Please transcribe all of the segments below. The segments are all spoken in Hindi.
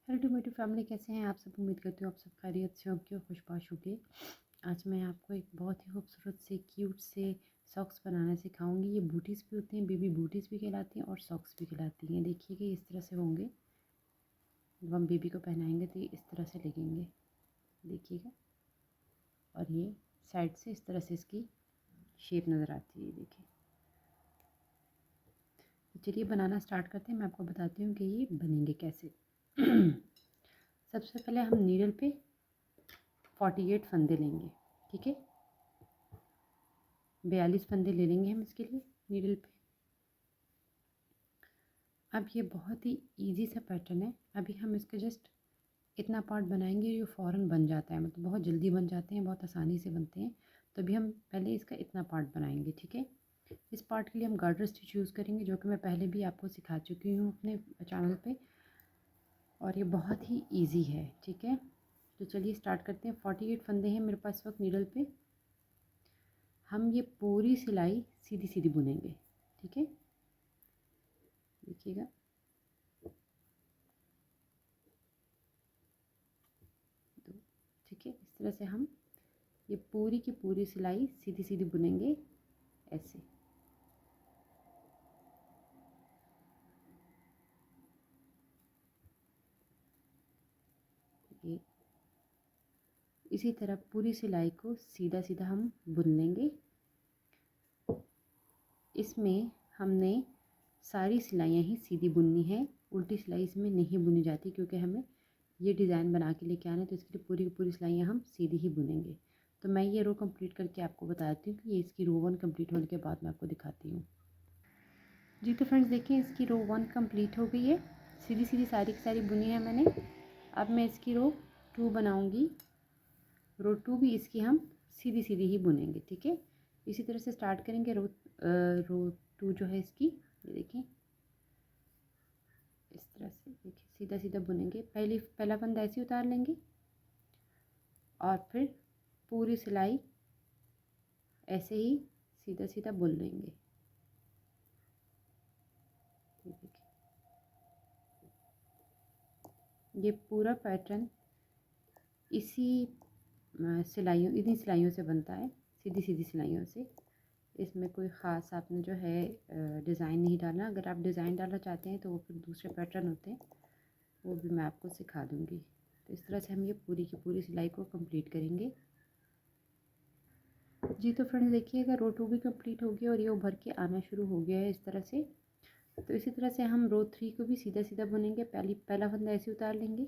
हेलो टोमेटो फैमिली, कैसे हैं आप सब। उम्मीद करती हूँ आप सब खैरियत से होंगे, खुशबाश होंगे। आज मैं आपको एक बहुत ही खूबसूरत से क्यूट से सॉक्स बनाना सिखाऊंगी। ये बूटीज़ भी होती हैं, बेबी बूटीज़ भी कहलाती हैं और सॉक्स भी कहलाती हैं। देखिएगा इस तरह से होंगे। जब हम बेबी को पहनाएंगे तो ये इस तरह से लगेंगे, देखिएगा। और ये साइड से इस तरह से इसकी शेप नज़र आती है, देखिए। तो चलिए बनाना स्टार्ट करते हैं। मैं आपको बताती हूँ कि ये बनेंगे कैसे। सबसे पहले हम नीडल पे 48 फंदे लेंगे, ठीक है। 42 फंदे ले लेंगे हम इसके लिए नीडल पे। अब ये बहुत ही इजी सा पैटर्न है। अभी हम इसका जस्ट इतना पार्ट बनाएंगे, ये फ़ौरन बन जाता है, मतलब बहुत जल्दी बन जाते हैं, बहुत आसानी से बनते हैं। तो अभी हम पहले इसका इतना पार्ट बनाएंगे, ठीक है। इस पार्ट के लिए हम गार्टर स्टिच यूज़ करेंगे, जो कि मैं पहले भी आपको सिखा चुकी हूँ अपने चैनल पे, और ये बहुत ही ईजी है, ठीक है। तो चलिए स्टार्ट करते हैं। 48 फंदे हैं मेरे पास इस वक्त नीडल पे। हम ये पूरी सिलाई सीधी सीधी बुनेंगे, ठीक है, देखिएगा। तो ठीक है, इस तरह से हम ये पूरी की पूरी सिलाई सीधी सीधी बुनेंगे, ऐसे। ये इसी तरह पूरी सिलाई को सीधा सीधा हम बुन लेंगे। इसमें हमने सारी सिलाइयाँ ही सीधी बुननी है, उल्टी सिलाई इसमें नहीं बुनी जाती, क्योंकि हमें ये डिज़ाइन बना के लेके आना है। तो इसके लिए पूरी की पूरी सिलाइयाँ हम सीधी ही बुनेंगे। तो मैं ये रो कंप्लीट करके आपको बताती हूँ कि ये इसकी रो 1 कंप्लीट होने के बाद मैं आपको दिखाती हूँ। जी तो फ्रेंड्स देखिए, इसकी रो 1 कंप्लीट हो गई है। सीधी सीधी सारी की सारी बुनी है मैंने। अब मैं इसकी रो 2 बनाऊँगी। रो 2 भी इसकी हम सीधी सीधी ही बुनेंगे, ठीक है। इसी तरह से स्टार्ट करेंगे। रो 2 जो है इसकी, ये देखिए, इस तरह से देखिए सीधा सीधा बुनेंगे। पहला फंदा ऐसे उतार लेंगे और फिर पूरी सिलाई ऐसे ही सीधा सीधा बुन लेंगे, ये देखिए। ये पूरा पैटर्न इसी इन्हीं सिलाइयों से बनता है, सीधी सीधी सिलाइयों से। इसमें कोई ख़ास आपने जो है डिज़ाइन नहीं डालना। अगर आप डिज़ाइन डालना चाहते हैं तो वो फिर दूसरे पैटर्न होते हैं, वो भी मैं आपको सिखा दूँगी। तो इस तरह से हम ये पूरी की पूरी सिलाई को कंप्लीट करेंगे। जी तो फ्रेंड्स देखिएगा, रो 2 भी कंप्लीट हो गया और ये उभर के आना शुरू हो गया है इस तरह से। तो इसी तरह से हम रो 3 को भी सीधा सीधा बुनेंगे। पहला फंदा ऐसे उतार लेंगे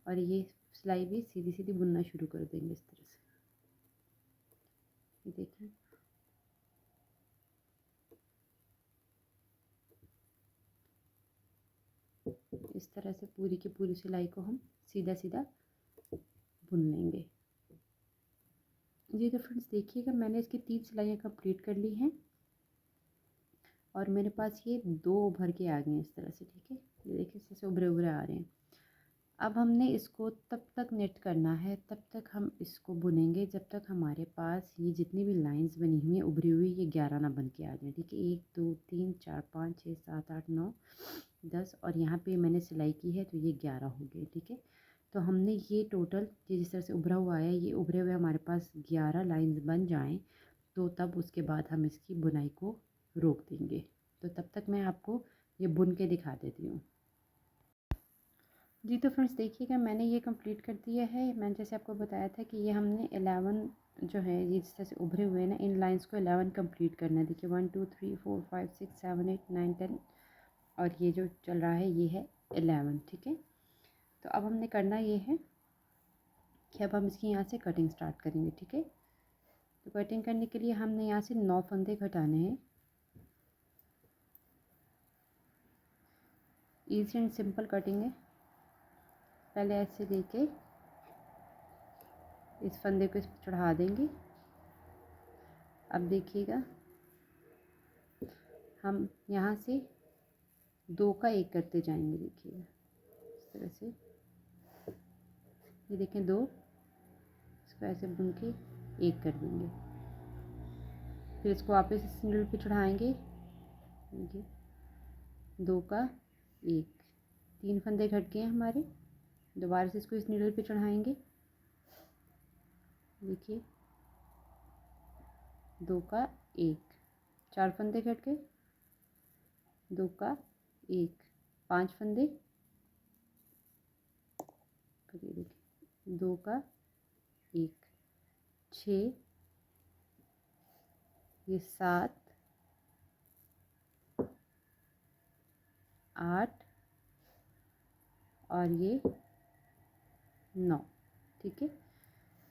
और ये सिलाई भी सीधी सीधी बुनना शुरू कर देंगे, इस तरह से, ये देखिए। इस तरह से पूरी की पूरी सिलाई को हम सीधा सीधा बुन लेंगे। जी तो फ्रेंड्स देखिएगा, मैंने इसकी 3 सिलाइयाँ कंप्लीट कर ली हैं और मेरे पास ये 2 उभर के आ गए हैं इस तरह से, ठीक है। ये देखिए इस तरह से उभरे उभरे आ रहे हैं। अब हमने इसको तब तक नेट करना है, तब तक हम इसको बुनेंगे जब तक हमारे पास ये जितनी भी लाइंस बनी हुई हैं उभरी हुई, ये 11 ना बन के आ जाए, ठीक है। 1 2 3 4 5 6 7 8 9 10 और यहाँ पे मैंने सिलाई की है तो ये 11 हो गए, ठीक है। तो हमने ये टोटल, ये जिस तरह से उभरा हुआ है, ये उभरे हुए हमारे पास 11 लाइंस बन जाएं, तो तब उसके बाद हम इसकी बुनाई को रोक देंगे। तो तब तक मैं आपको ये बुन के दिखा देती हूँ। जी तो फ्रेंड्स देखिएगा, मैंने ये कंप्लीट कर दिया है। मैंने जैसे आपको बताया था कि ये हमने 11 जो है, ये जिस तरह से उभरे हुए हैं ना, इन लाइंस को 11 कंप्लीट करना है। देखिए 1 2 3 4 5 6 7 8 9 10 और ये जो चल रहा है ये है 11, ठीक है। तो अब हमने करना ये है कि अब हम इसकी यहाँ से कटिंग स्टार्ट करेंगे, ठीक है। तो कटिंग करने के लिए हमने यहाँ से 9 फंदे घटाने हैं। ईजी एंड सिंपल कटिंग है। पहले ऐसे लेके इस फंदे को इस पर चढ़ा देंगे। अब देखिएगा, हम यहाँ से 2 का 1 करते जाएंगे, देखिएगा इस तरह से। ये देखें 2, इसको ऐसे बुन के 1 कर देंगे। फिर इसको वापस इस नीडल पे चढ़ाएंगे, देखिए 2 का 1, 3 फंदे घट गए हैं हमारे। दोबारा से इसको इस नीडल पे चढ़ाएंगे। देखिए 2 का 1, 4 फंदे घट गए, 2 का 1, 5 फंदे, फिर ये देखिए 2 का 1, 6, ये 7, 8 और ये 9। ठीक है,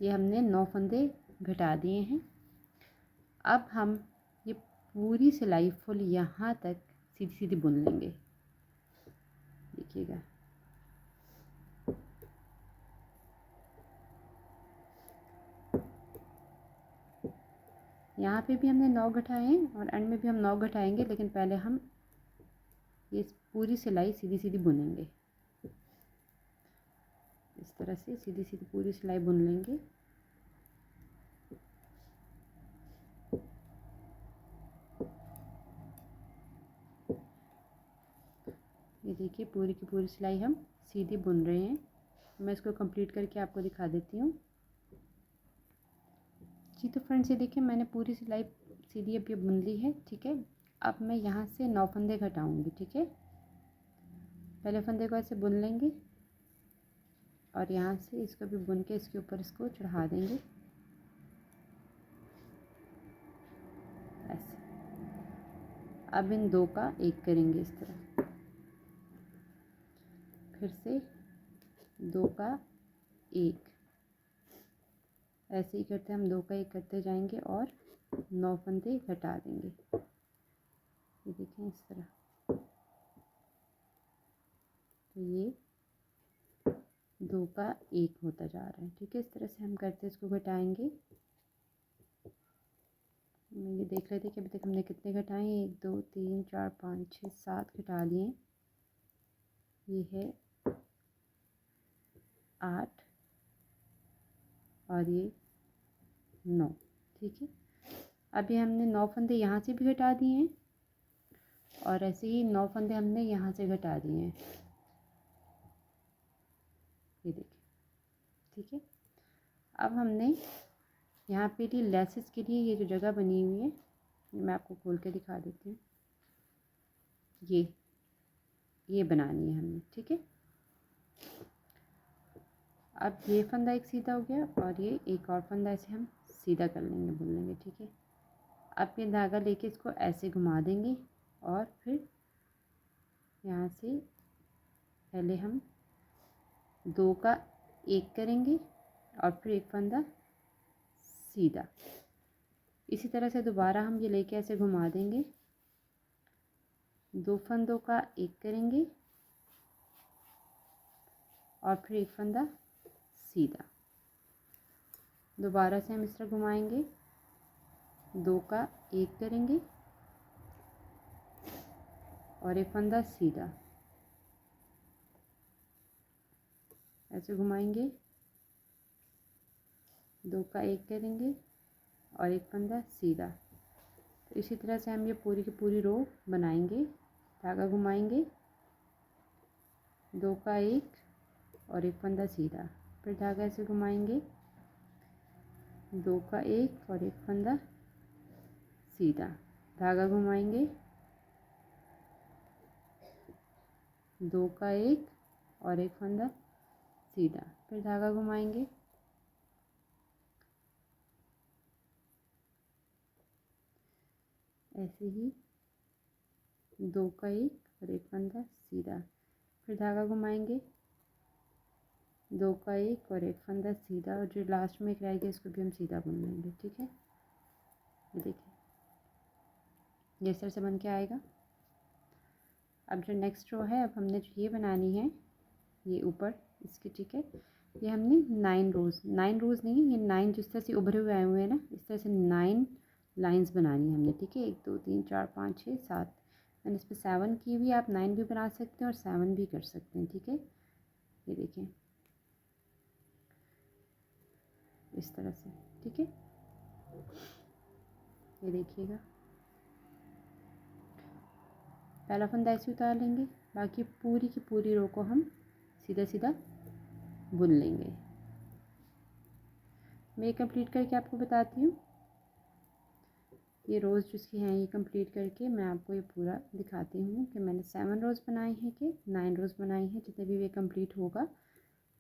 ये हमने 9 फंदे घटा दिए हैं। अब हम ये पूरी सिलाई फुल यहाँ तक सीधी सीधी बुन लेंगे। देखिएगा यहाँ पे भी हमने 9 घटाए हैं और एंड में भी हम 9 घटाएंगे, लेकिन पहले हम ये पूरी सिलाई सीधी सीधी बुनेंगे। इस तरह से सीधी सीधी पूरी सिलाई बुन लेंगे। ये देखिए पूरी की पूरी सिलाई हम सीधी बुन रहे हैं। मैं इसको कंप्लीट करके आपको दिखा देती हूँ। जी तो फ्रेंड्स ये देखिए मैंने पूरी सिलाई सीधी अब ये बुन ली है। ठीक है, अब मैं यहाँ से 9 फंदे घटाऊंगी। ठीक है, पहले फंदे को ऐसे बुन लेंगे और यहाँ से इसको भी बुन के इसके ऊपर इसको चढ़ा देंगे ऐसे। अब इन 2 का 1 करेंगे इस तरह, फिर से 2 का 1, ऐसे ही करते हम 2 का 1 करते जाएंगे और 9 फंदे घटा देंगे। ये देखें इस तरह। तो ये 2 का 1 होता जा रहा है। ठीक है, इस तरह से हम करते इसको घटाएंगे। ये देख लेते कि अभी तक हमने कितने घटाए हैं। 1 2 3 4 5 6 7 घटा लिए। ये है 8 और ये 9। ठीक है, अभी हमने 9 फंदे यहाँ से भी घटा दिए हैं और ऐसे ही 9 फंदे हमने यहाँ से घटा दिए हैं। ये देखिए। ठीक है, अब हमने यहाँ पे भी लेसेस के लिए ये जो जगह बनी हुई है मैं आपको खोल के दिखा देती हूँ। ये बनानी है हमने। ठीक है, अब ये फंदा एक सीधा हो गया और ये एक और फंदा ऐसे हम सीधा कर लेंगे, बुन लेंगे। ठीक है, अब ये धागा लेके इसको ऐसे घुमा देंगे और फिर यहाँ से पहले हम 2 का 1 करेंगे और फिर एक फंदा सीधा। इसी तरह से दोबारा हम ये लेके ऐसे घुमा देंगे, 2 फंदों का 1 करेंगे और फिर एक फंदा सीधा। दोबारा से हम इस तरह घुमाएंगे, 2 का 1 करेंगे और एक फंदा सीधा, ऐसे घुमाएंगे, 2 का 1 करेंगे और एक फंदा सीधा। तो इसी तरह से हम ये पूरी की पूरी रो बनाएंगे। धागा घुमाएंगे, 2 का 1 और एक फंदा सीधा, फिर धागा ऐसे घुमाएंगे, 2 का 1 और एक फंदा सीधा, धागा घुमाएंगे, 2 का 1 और एक फंदा सीधा, फिर धागा घुमाएंगे, ऐसे ही 2 का 1 और एक फंदा सीधा, फिर धागा घुमाएंगे, 2 का 1 और एक फंदा सीधा, और जो लास्ट में एक रह गया इसको भी हम सीधा बुन लेंगे। ठीक है, ये देखिए ये इस तरह से बन के आएगा। अब जो नेक्स्ट रो है, अब हमने जो ये बनानी है ये ऊपर इसकी। ठीक है, ये हमने 9 रोज़ नहीं, ये 9 जिस तरह से उभरे हुए आए हुए हैं ना, इस तरह से 9 लाइंस बनानी है हमने। ठीक है, 1 2 3 4 5 6 7, मैंने इस पर 7 की हुई, आप 9 भी बना सकते हैं और 7 भी कर सकते हैं। ठीक है, ये देखिए इस तरह से। ठीक है, ये देखिएगा पहला फंदा ऐसे उतार लेंगे, बाकी पूरी की पूरी रो को हम सीधा सीधा बुन लेंगे। मैं कंप्लीट करके आपको बताती हूँ। ये रोज़ जिसकी हैं ये कंप्लीट करके मैं आपको ये पूरा दिखाती हूँ कि मैंने 7 रोज़ बनाई हैं कि 9 रोज़ बनाई हैं। जितने भी ये कंप्लीट होगा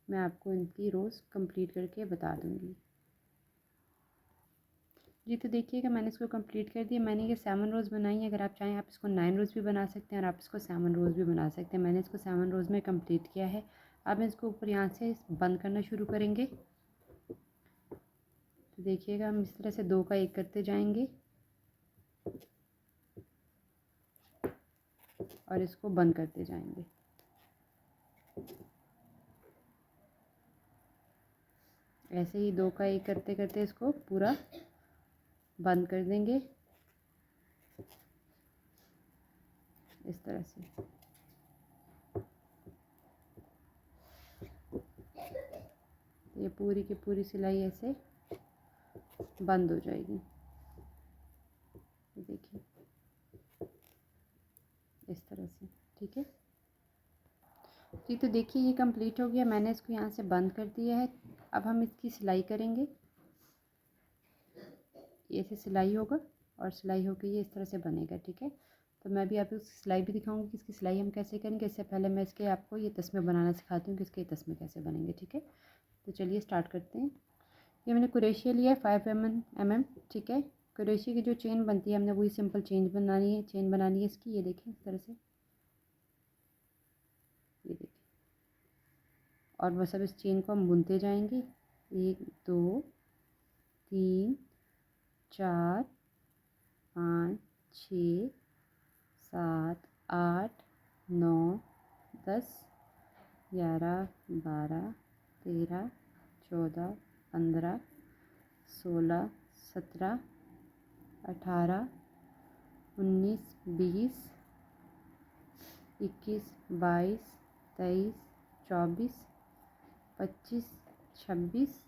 मैं आपको इनकी रोज़ कंप्लीट करके बता दूँगी। जी तो देखिएगा मैंने इसको कंप्लीट कर दिया। मैंने ये 7 रोज़ बनाई है। अगर आप चाहें आप इसको 9 रोज़ भी बना सकते हैं और आप इसको 7 रोज़ भी बना सकते हैं। मैंने इसको 7 रोज़ में कंप्लीट किया है। अब इसको ऊपर यहाँ से बंद करना शुरू करेंगे। तो देखिएगा हम इस तरह से 2 का 1 करते जाएंगे और इसको बंद करते जाएंगे। ऐसे ही 2 का 1 करते करते इसको पूरा बंद कर देंगे इस तरह से। ये पूरी की पूरी सिलाई ऐसे बंद हो जाएगी। देखिए इस तरह से, ठीक है जी। तो देखिए ये कंप्लीट हो गया। मैंने इसको यहाँ से बंद कर दिया है। अब हम इसकी सिलाई करेंगे। ये से सिलाई होगा और सिलाई होकर ये इस तरह से बनेगा, ठीक है। तो मैं भी आपको सिलाई भी दिखाऊंगी कि इसकी सिलाई हम कैसे करेंगे। इससे पहले मैं इसके आपको ये तस्मे बनाना सिखाती हूँ कि इसके तस्मे कैसे बनेंगे, ठीक है। तो चलिए स्टार्ट करते हैं। ये मैंने कुरेशिया लिया है 5 mm, ठीक है। कुरेशिया की जो चेन बनती है हमने वही सिंपल चेन बनानी है इसकी। ये देखें इस तरह से, ये देखिए। और बस अब इस चेन को हम बुनते जाएंगे। 1 2 3 4 5 6 7 8 9 10 11 12 13 14 15 16 17 18 19 20 21 22 23 24 25 26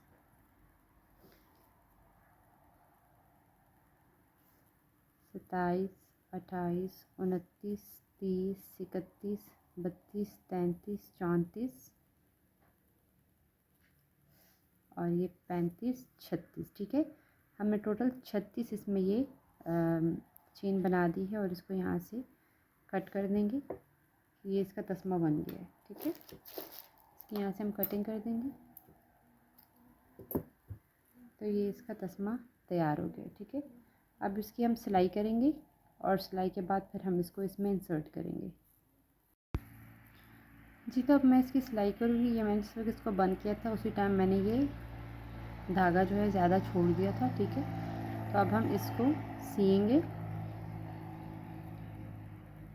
27 28 29 30 31 32 33 34 और ये 35 36, ठीक है। हमने टोटल 36 इसमें ये चेन बना दी है और इसको यहाँ से कट कर देंगे। ये इसका तस्मा बन गया है, ठीक है। इसकी यहाँ से हम कटिंग कर देंगे तो ये इसका तस्मा तैयार हो गया, ठीक है। अब इसकी हम सिलाई करेंगे और सिलाई के बाद फिर हम इसको इसमें इंसर्ट करेंगे। जी तो अब मैं इसकी सिलाई करूँगी। ये मैंने जिस वक्त इसको बंद किया था उसी टाइम मैंने ये धागा जो है ज़्यादा छोड़ दिया था, ठीक है। तो अब हम इसको सिएंगे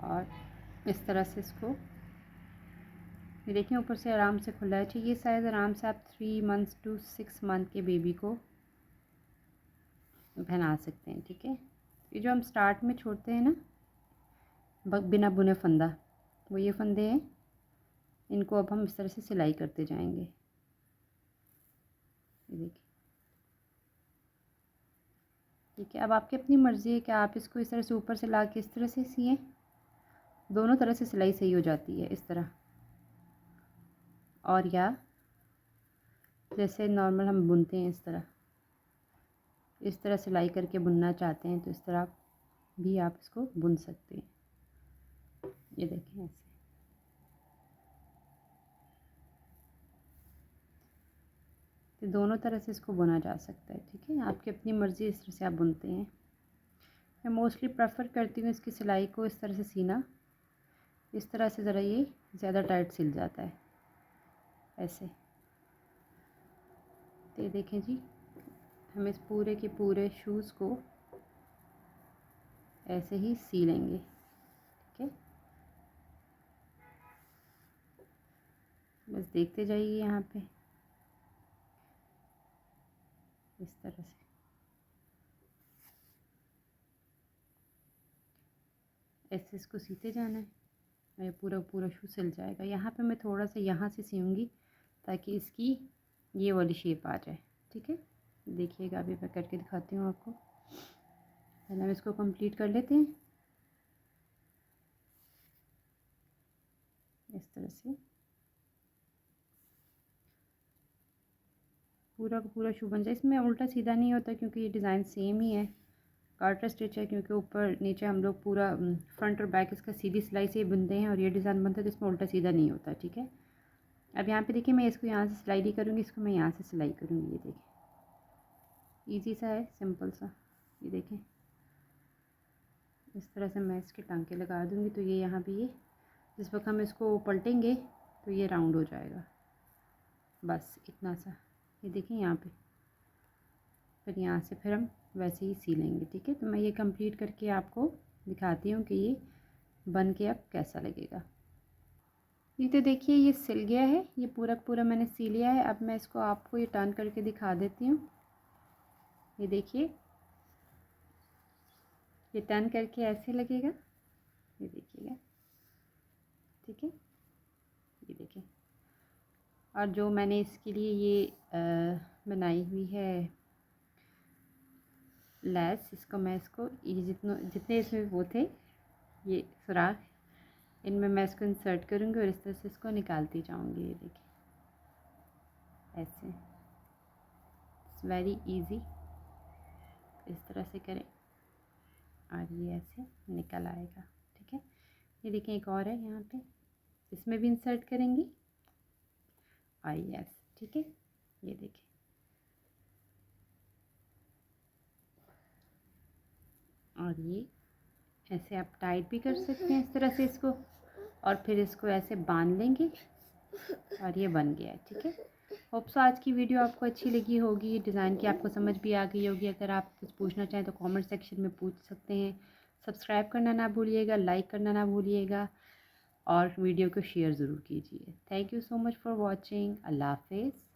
और इस तरह से इसको, ये देखिए ऊपर से आराम से खुला है, ठीक है। ये साइज़ आराम से आप 3 मंथ्स to 6 मंथ के बेबी को पहना सकते हैं, ठीक है। ये जो हम स्टार्ट में छोड़ते हैं ना बिना बुने फंदा, वो ये फंदे हैं। इनको अब हम इस तरह से सिलाई करते जाएंगे। ये देखिए, ठीक है। अब आपकी अपनी मर्ज़ी है कि आप इसको इस तरह से ऊपर से ला के इस तरह से सिएं। दोनों तरह से सिलाई सही हो जाती है इस तरह, और या जैसे नॉर्मल हम बुनते हैं इस तरह सिलाई करके बुनना चाहते हैं तो इस तरह भी आप इसको बुन सकते हैं। ये देखें ऐसे, तो दोनों तरह से इसको बुना जा सकता है, ठीक है। आपकी अपनी मर्ज़ी इस तरह से आप बुनते हैं। मैं मोस्टली प्रेफर करती हूँ इसकी सिलाई को इस तरह से सीना। इस तरह से ज़रा ये ज़्यादा टाइट सिल जाता है ऐसे। तो ये देखें जी, हम इस पूरे के पूरे शूज़ को ऐसे ही सी लेंगे, ठीक है। बस देखते जाइए यहाँ पे इस तरह से। ऐसे इसको सीते जाना है और ये पूरा पूरा शू सिल जाएगा। यहाँ पे मैं थोड़ा सा यहाँ से सीऊँगी ताकि इसकी ये वाली शेप आ जाए, ठीक है। देखिएगा अभी मैं करके दिखाती हूँ आपको। पहले हम इसको कंप्लीट कर लेते हैं। इस तरह से पूरा का पूरा शू बन जाए। इसमें उल्टा सीधा नहीं होता क्योंकि ये डिज़ाइन सेम ही है, कार्टर स्टिच है, क्योंकि ऊपर नीचे हम लोग पूरा फ्रंट और बैक इसका सीधी सिलाई से ही बुनते हैं और ये डिज़ाइन बनता है तो इसमें उल्टा सीधा नहीं होता। ठीक है, अब यहाँ पे देखिए मैं इसको यहाँ से सिलाई नहीं करूँगी, इसको मैं यहाँ से सिलाई करूँगी। ये देखें ईजी सा है, सिंपल सा। ये देखें इस तरह से मैं इसके टांके लगा दूँगी तो ये यहाँ भी, ये जिस वक्त हम इसको पलटेंगे तो ये राउंड हो जाएगा, बस इतना सा। ये देखें यहाँ पे, फिर यहाँ से फिर हम वैसे ही सी लेंगे। ठीक है, तो मैं ये कंप्लीट करके आपको दिखाती हूँ कि ये बन के अब कैसा लगेगा। ये तो देखिए ये सिल गया है, ये पूरा पूरा मैंने सी लिया है। अब मैं इसको आपको ये टर्न करके दिखा देती हूँ। ये देखिए ये टर्न करके ऐसे लगेगा, ये देखिएगा। ठीक है, ये देखिए। और जो मैंने इसके लिए ये बनाई हुई है लैस, इसको मैं इसको ये जितने इसमें वो थे ये सुराख, इनमें मैं इसको इंसर्ट करूँगी और इस तरह से इसको निकालती जाऊँगी। ये देखिए ऐसे, इट्स वेरी इजी, इस तरह से करें और ये ऐसे निकल आएगा। ठीक है, ये देखें एक और है यहाँ पे, इसमें भी इंसर्ट करेंगी और यस। ठीक है, ये देखें और ये ऐसे आप टाइट भी कर सकते हैं इस तरह से इसको, और फिर इसको ऐसे बांध लेंगे और ये बन गया है। ठीक है, होप सो आज की वीडियो आपको अच्छी लगी होगी, डिज़ाइन की आपको समझ भी आ गई होगी। अगर आप कुछ पूछना चाहें तो कमेंट सेक्शन में पूछ सकते हैं। सब्सक्राइब करना ना भूलिएगा, लाइक करना ना भूलिएगा और वीडियो को शेयर ज़रूर कीजिए। Thank you so much for watching. अल्लाह हाफिज़।